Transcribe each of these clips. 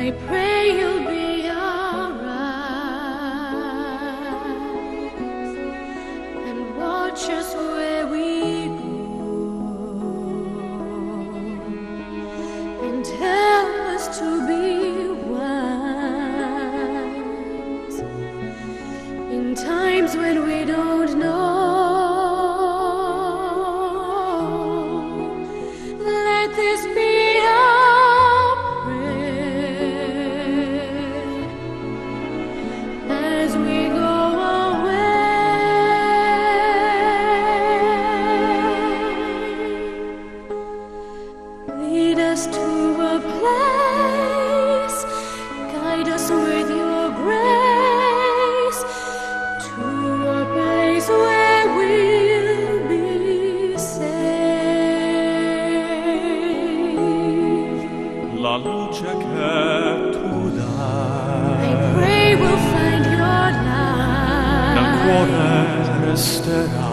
I pray you'll be alright and watch us where we go and help us to be wise in times when we don't know. Let this be our prayer as we go away. Lead us to a place, guide us with your grace, to a place where we'll be safe. La luce che tu I dai pray we'll find your nel light cuore resterà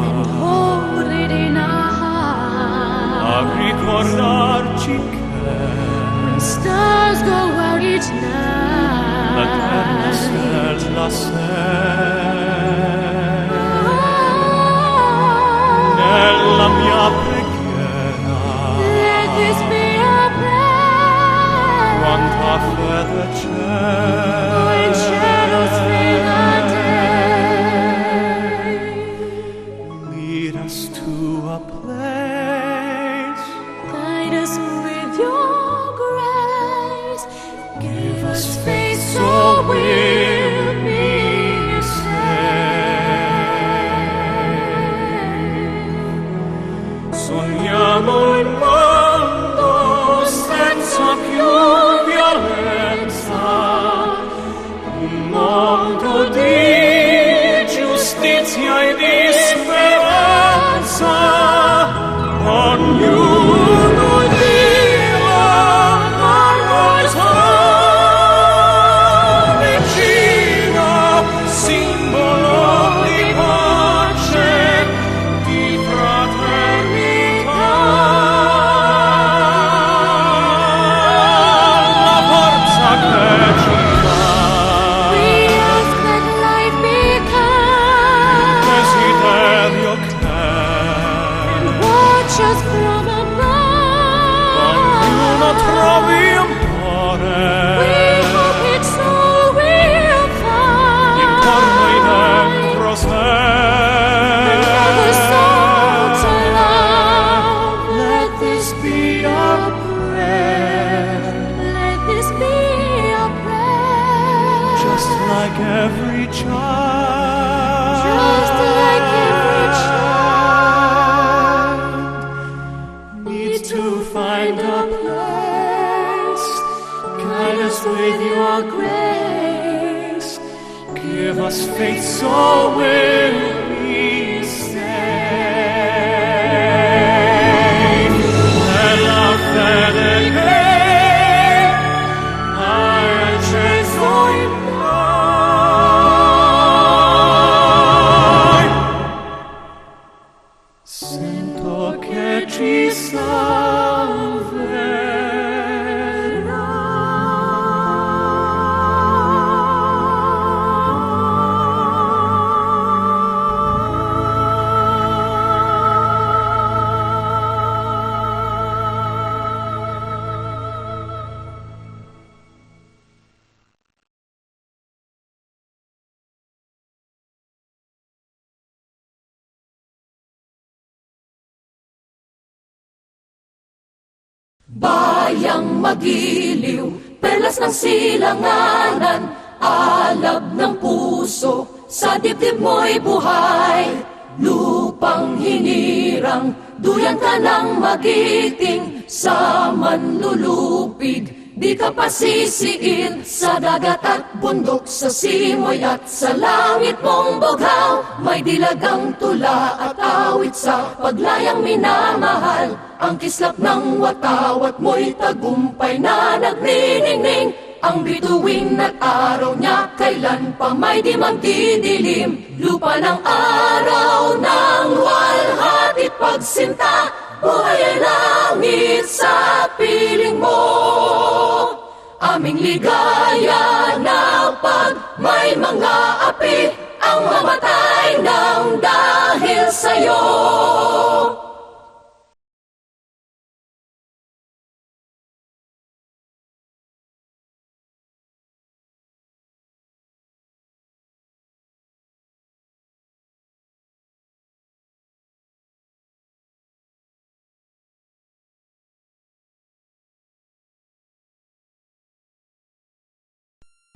and hold it in our a heart. ricordarci che When stars go out each l'eterna night, stella sei oh, nella mia preghiera. let this be our prayer. Quanta fede When shadows fill the day, lead us to a place, guide us with your grace. Give us faith so we'll be safe. Sogniamo un mondo senza più violenza, un mondo di giustizia e di speranza. Ognuno viva a noi vicino, simbolo di pace, di fraternità. La forza che ci We ask that life be kind, desiderio che watch us from ognuno above. trovi We amore hope it's all we'll intorno ai find. dentro Another soul to sé. love. Let this be our prayer, Let this be our prayer. just like every child. Just like every child needs to find a place. Guide us with your grace. Give us faith so we'll be safe. Nella fede che hai acceso in noi, sento che ci Bayang magiliw, perlas ng silanganan, alab ng puso, sa dibdib mo'y buhay. Lupang hinirang, duyan ka ng magiting, sa manlulupig, di ka pasisiil. Sa dagat at bundok, sa simoy at sa langit mong bughaw, may dilagang tula at awit sa paglayang minamahal. Ang kislap ng watawat mo'y tagumpay na nagniningning. Ang bituin at araw niya kailan pa may di magdidilim. Lupa ng araw ng walhati pagsinta, buhay ay langit sa piling mo. aming ligaya na pag may mga api ang mamatay ng dahil sa'yo.